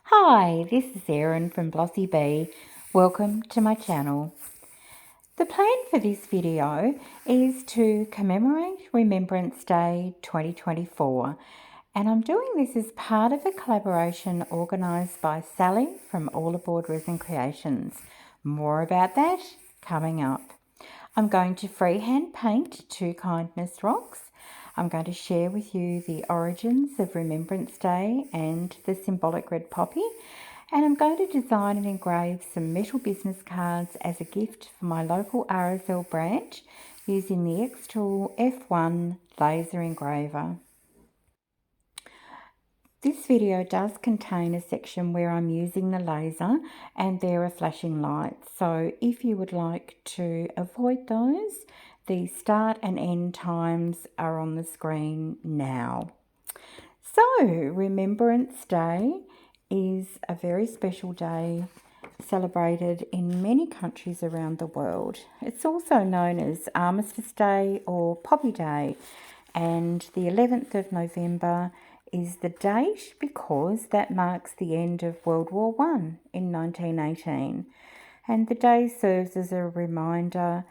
Hi, this is Erin from BlossyB. Welcome to my channel. The plan for this video is to commemorate Remembrance Day 2024, and I'm doing this as part of a collaboration organised by Sally from All Aboard Resin Creations. More about that coming up. I'm going to freehand paint two kindness rocks. I'm going to share with you the origins of Remembrance Day and the symbolic red poppy. And I'm going to design and engrave some metal business cards as a gift for my local RSL branch using the xTool F1 laser engraver. This video does contain a section where I'm using the laser and there are flashing lights. So if you would like to avoid those, the start and end times are on the screen now. So Remembrance Day is a very special day celebrated in many countries around the world. It's also known as Armistice Day or Poppy Day, and the 11th of November is the date because that marks the end of World War I in 1918, and the day serves as a reminder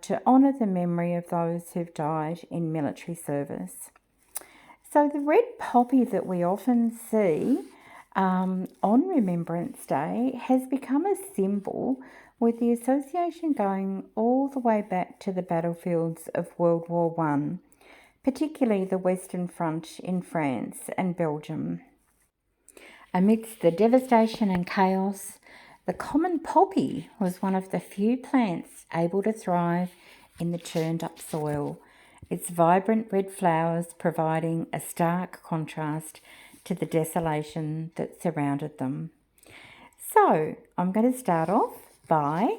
to honour the memory of those who've died in military service. So the red poppy that we often see on Remembrance Day has become a symbol, with the association going all the way back to the battlefields of World War I, particularly the Western Front in France and Belgium. Amidst the devastation and chaos, the common poppy was one of the few plants able to thrive in the churned up soil, its vibrant red flowers providing a stark contrast to the desolation that surrounded them. So I'm going to start off by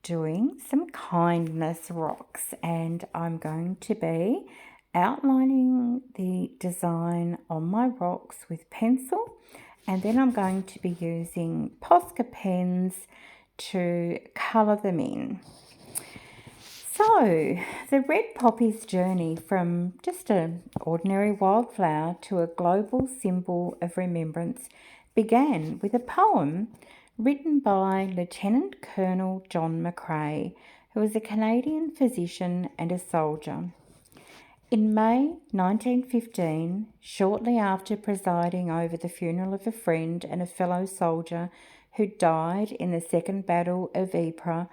doing some kindness rocks, and I'm going to be outlining the design on my rocks with pencil, and then I'm going to be using Posca pens to colour them in. So the red poppy's journey from just an ordinary wildflower to a global symbol of remembrance began with a poem written by Lieutenant Colonel John McCrae, who was a Canadian physician and a soldier. In May 1915, shortly after presiding over the funeral of a friend and a fellow soldier who died in the Second Battle of Ypres,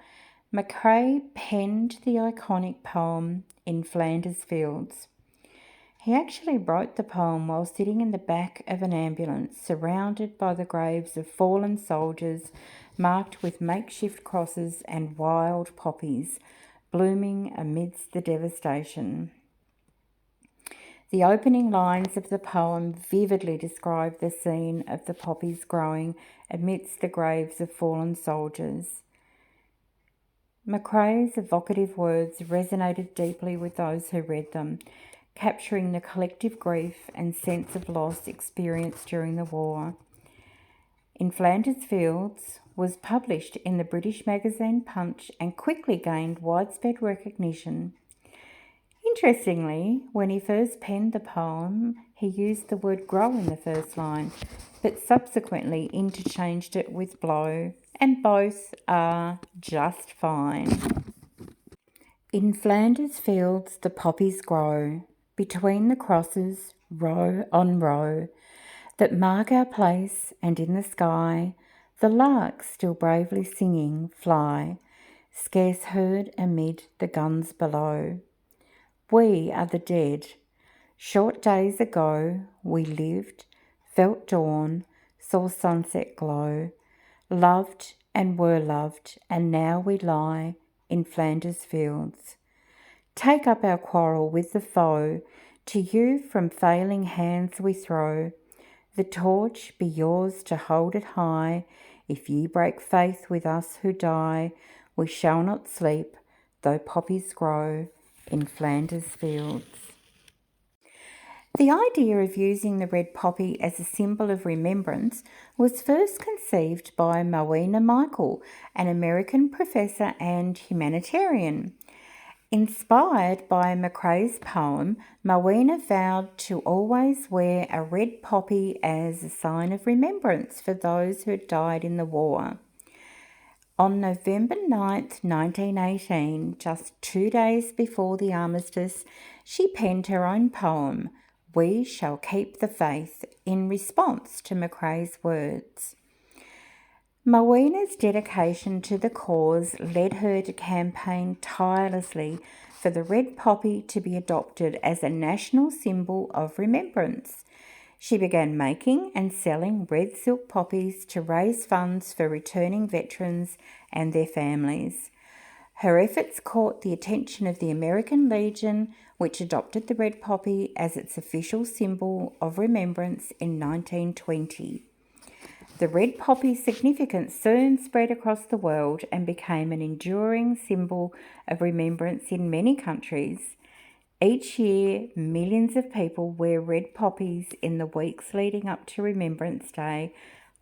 McCrae penned the iconic poem in Flanders Fields. He actually wrote the poem while sitting in the back of an ambulance, surrounded by the graves of fallen soldiers, marked with makeshift crosses and wild poppies, blooming amidst the devastation. The opening lines of the poem vividly describe the scene of the poppies growing amidst the graves of fallen soldiers. McCrae's evocative words resonated deeply with those who read them, capturing the collective grief and sense of loss experienced during the war. In Flanders Fields was published in the British magazine Punch and quickly gained widespread recognition. Interestingly, when he first penned the poem, he used the word grow in the first line, but subsequently interchanged it with blow, and both are just fine. In Flanders Fields the poppies grow, between the crosses, row on row, that mark our place, and in the sky the larks still bravely singing fly, scarce heard amid the guns below. We are the dead. Short days ago we lived, felt dawn, saw sunset glow, loved and were loved, and now we lie in Flanders Fields. Take up our quarrel with the foe, to you from failing hands we throw. The torch be yours to hold it high. If ye break faith with us who die, we shall not sleep, though poppies grow in Flanders Fields. The idea of using the red poppy as a symbol of remembrance was first conceived by Mowena Michael, an American professor and humanitarian. Inspired by McRae's poem, Mawina vowed to always wear a red poppy as a sign of remembrance for those who had died in the war. On November 9th, 1918, just 2 days before the armistice, she penned her own poem, We Shall Keep the Faith, in response to McRae's words. Mawina's dedication to the cause led her to campaign tirelessly for the red poppy to be adopted as a national symbol of remembrance. She began making and selling red silk poppies to raise funds for returning veterans and their families. Her efforts caught the attention of the American Legion, which adopted the red poppy as its official symbol of remembrance in 1920. The red poppy's significance soon spread across the world and became an enduring symbol of remembrance in many countries. Each year, millions of people wear red poppies in the weeks leading up to Remembrance Day,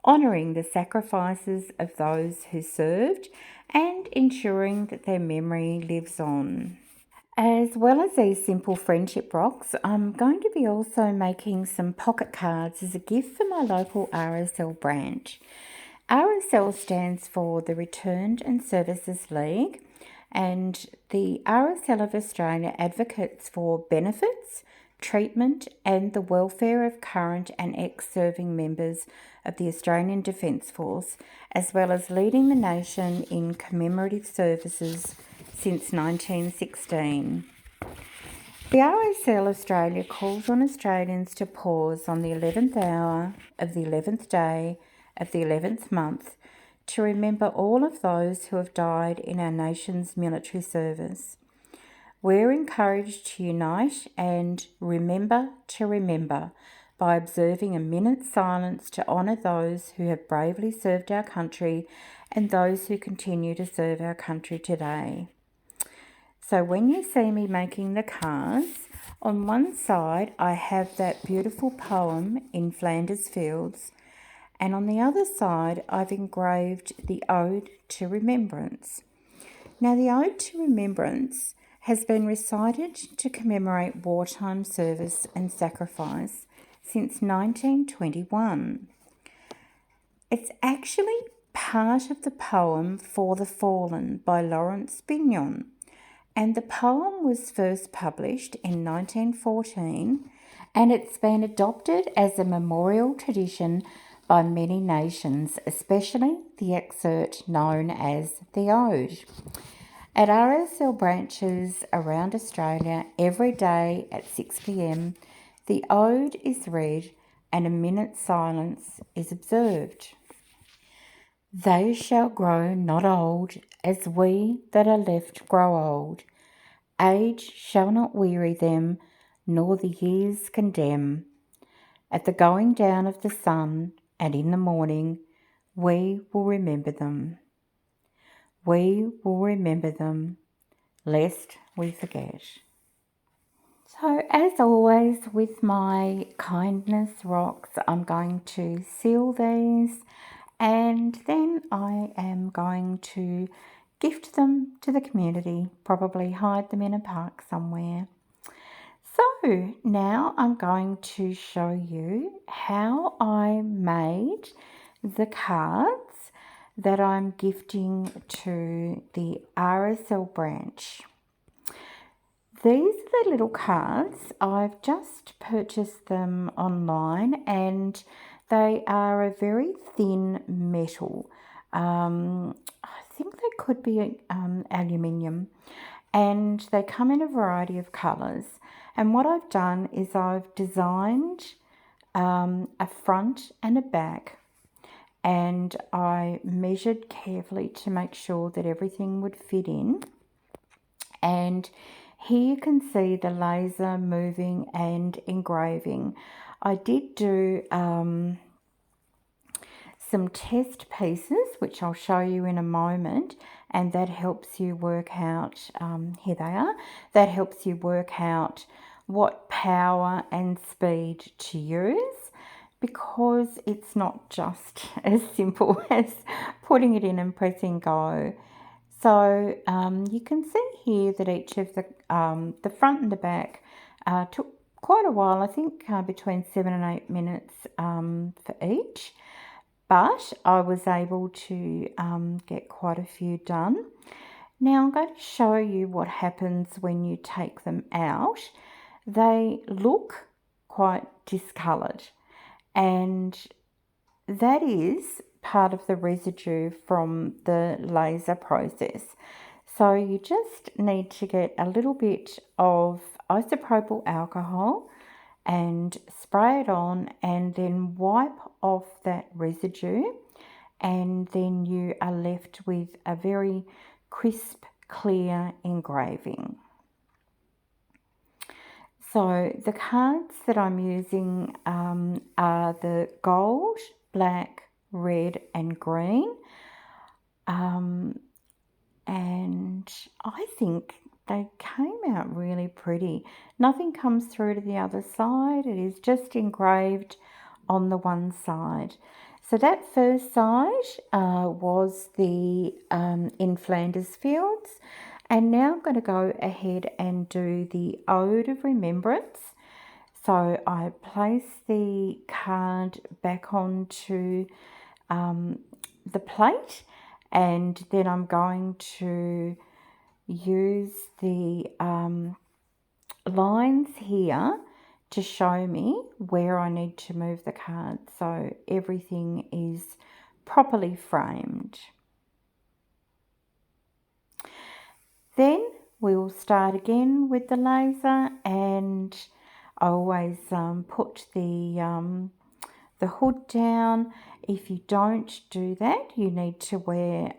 honouring the sacrifices of those who served and ensuring that their memory lives on. As well as these simple friendship rocks, I'm going to be also making some pocket cards as a gift for my local RSL branch. RSL stands for the Returned and Services League, and the RSL of Australia advocates for benefits, treatment and the welfare of current and ex-serving members of the Australian Defence Force, as well as leading the nation in commemorative services since 1916. The RSL Australia calls on Australians to pause on the 11th hour of the 11th day of the 11th month to remember all of those who have died in our nation's military service. We're encouraged to unite and remember to remember by observing a minute's silence to honour those who have bravely served our country and those who continue to serve our country today. So when you see me making the cards, on one side I have that beautiful poem in Flanders Fields, and on the other side I've engraved the Ode to Remembrance. Now the Ode to Remembrance has been recited to commemorate wartime service and sacrifice since 1921. It's actually part of the poem For the Fallen by Lawrence Bignon, and the poem was first published in 1914, and it's been adopted as a memorial tradition by many nations, especially the excerpt known as the Ode. At RSL branches around Australia, every day at 6 p.m, the Ode is read and a minute's silence is observed. They shall grow not old, as we that are left grow old. Age shall not weary them, nor the years condemn. At the going down of the sun and in the morning, we will remember them. We will remember them, lest we forget. So as always with my kindness rocks, I'm going to seal these and then I am going to gift them to the community, probably hide them in a park somewhere. So now I'm going to show you how I made the cards that I'm gifting to the RSL branch. These are the little cards. I've just purchased them online and they are a very thin metal. I think they could be aluminium, and they come in a variety of colours. And what I've done is I've designed a front and a back, and I measured carefully to make sure that everything would fit in. And here you can see the laser moving and engraving. I did do some test pieces, which I'll show you in a moment, and that helps you work out, here they are, that helps you work out what power and speed to use, because it's not just as simple as putting it in and pressing go. So you can see here that each of the front and the back took quite a while, I think between 7 and 8 minutes for each, but I was able to get quite a few done. Now I'm going to show you what happens when you take them out. They look quite discoloured, and that is part of the residue from the laser process. So you just need to get a little bit of isopropyl alcohol and spray it on, and then wipe off that residue, and then you are left with a very crisp, clear engraving. So the cards that I'm using are the gold, black, red and green. And I think they came out really pretty. Nothing comes through to the other side. It is just engraved on the one side. So that first side was the in Flanders Fields. And now I'm going to go ahead and do the Ode of Remembrance. So I place the card back onto the plate, and then I'm going to use the lines here to show me where I need to move the card so everything is properly framed. Then we'll start again with the laser, and I always put the hood down. If you don't do that, you need to wear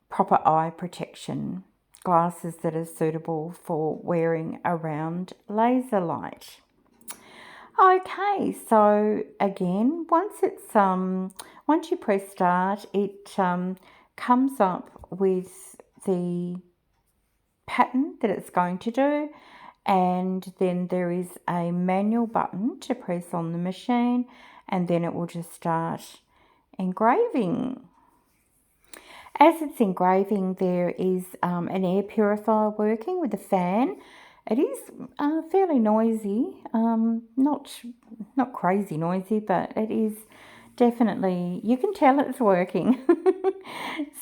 proper eye protection, glasses that are suitable for wearing around laser light. Okay, so again, once you press start, it comes up with the pattern that it's going to do, and then there is a manual button to press on the machine, and then it will just start engraving. As it's engraving, there is an air purifier working with a fan. It is fairly noisy, not crazy noisy, but it is definitely, you can tell it's working.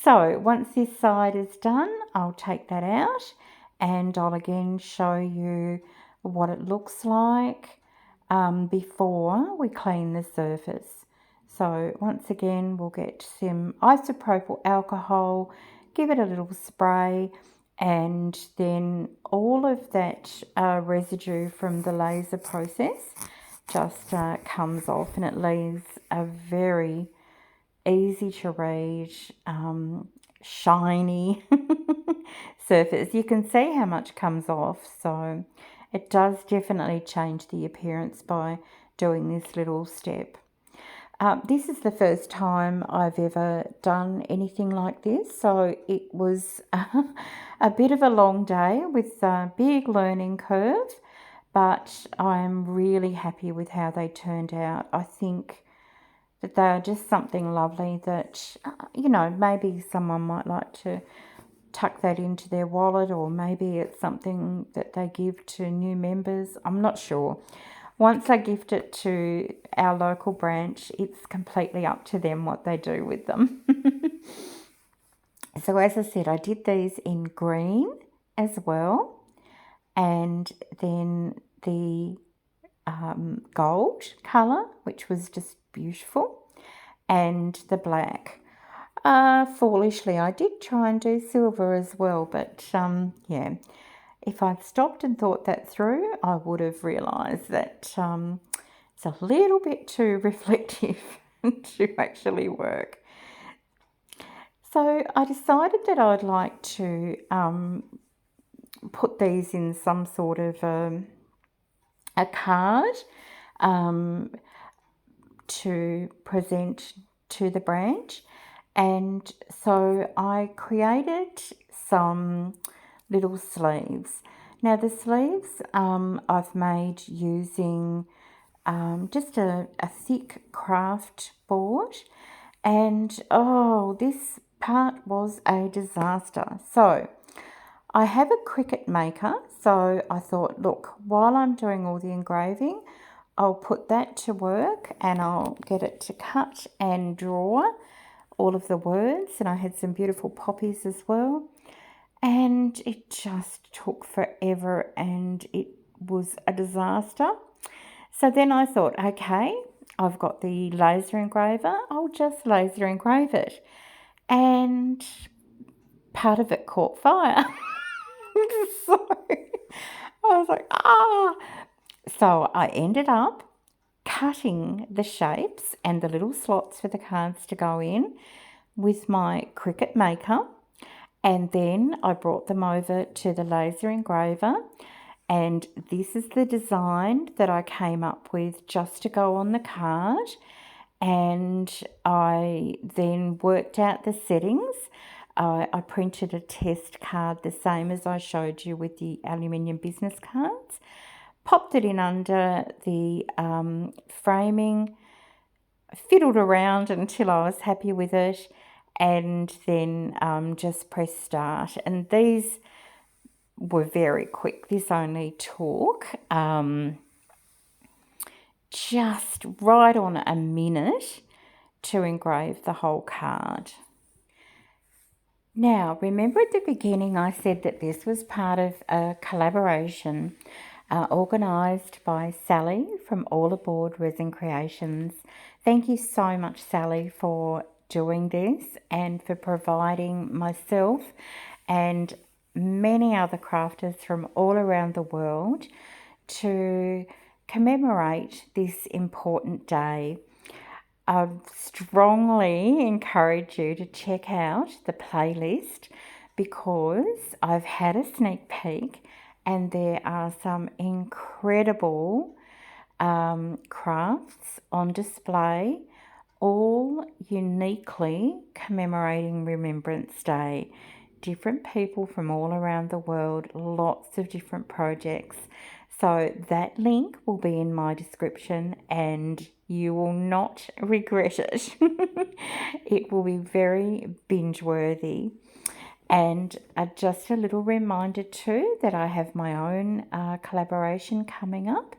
So once this side is done, I'll take that out, and I'll again show you what it looks like before we clean the surface. So once again, we'll get some isopropyl alcohol, give it a little spray, and then all of that residue from the laser process just comes off, and it leaves a very easy to read, shiny surface. You can see how much comes off, so it does definitely change the appearance by doing this little step. This is the first time I've ever done anything like this, so it was a bit of a long day with a big learning curve, but I'm really happy with how they turned out. I think that they are just something lovely that, you know, maybe someone might like to tuck that into their wallet, or maybe it's something that they give to new members. I'm not sure. Once I gift it to our local branch, it's completely up to them what they do with them. So as I said, I did these in green as well, and then the gold colour, which was just beautiful, and the black. Foolishly, I did try and do silver as well, but yeah, if I'd stopped and thought that through, I would have realised that it's a little bit too reflective to actually work. So I decided that I'd like to put these in some sort of a card to present to the branch. And so I created some little sleeves. Now the sleeves I've made using just a thick craft board, and oh, this part was a disaster. So I have a Cricut maker, so I thought, look, while I'm doing all the engraving, I'll put that to work and I'll get it to cut and draw all of the words. And I had some beautiful poppies as well. And it just took forever and it was a disaster. So then I thought, okay, I've got the laser engraver, I'll just laser engrave it. And part of it caught fire. So I was like, ah. So I ended up cutting the shapes and the little slots for the cards to go in with my Cricut maker. And then I brought them over to the laser engraver. And this is the design that I came up with just to go on the card. And I then worked out the settings. I printed a test card the same as I showed you with the aluminium business cards. Popped it in under the framing, fiddled around until I was happy with it, and then just press start. And these were very quick. This only took just right on a minute to engrave the whole card. Now, remember at the beginning I said that this was part of a collaboration organised by Sally from All Aboard Resin Creations. Thank you so much, Sally, for doing this and for providing myself and many other crafters from all around the world to commemorate this important day. I strongly encourage you to check out the playlist because I've had a sneak peek and there are some incredible crafts on display, all uniquely commemorating Remembrance Day. Different people from all around the world, lots of different projects. So that link will be in my description and you will not regret it. It will be very binge worthy. And just a little reminder too that I have my own collaboration coming up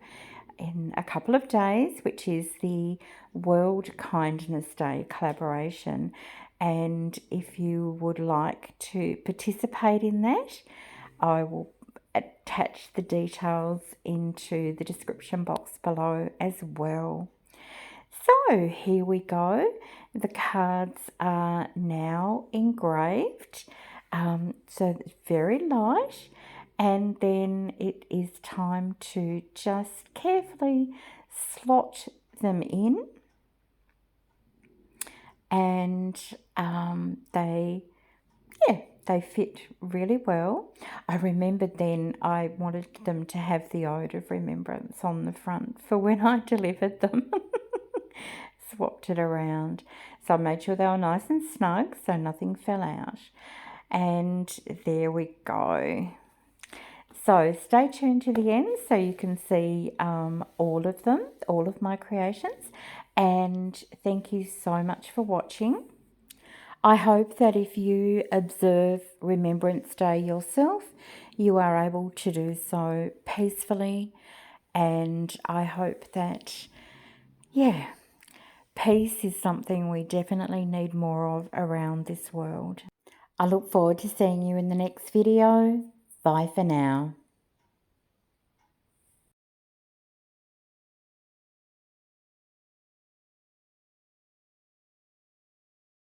in a couple of days, which is the World Kindness Day collaboration. And if you would like to participate in that, I will attach the details into the description box below as well. So here we go. The cards are now engraved. So it's very light. And then it is time to just carefully slot them in. And they fit really well. I remembered then I wanted them to have the Ode of Remembrance on the front for when I delivered them. Swapped it around. So I made sure they were nice and snug so nothing fell out. And there we go. So stay tuned to the end so you can see all of them, all of my creations. And thank you so much for watching. I hope that if you observe Remembrance Day yourself, you are able to do so peacefully. And I hope that, peace is something we definitely need more of around this world. I look forward to seeing you in the next video. Bye for now.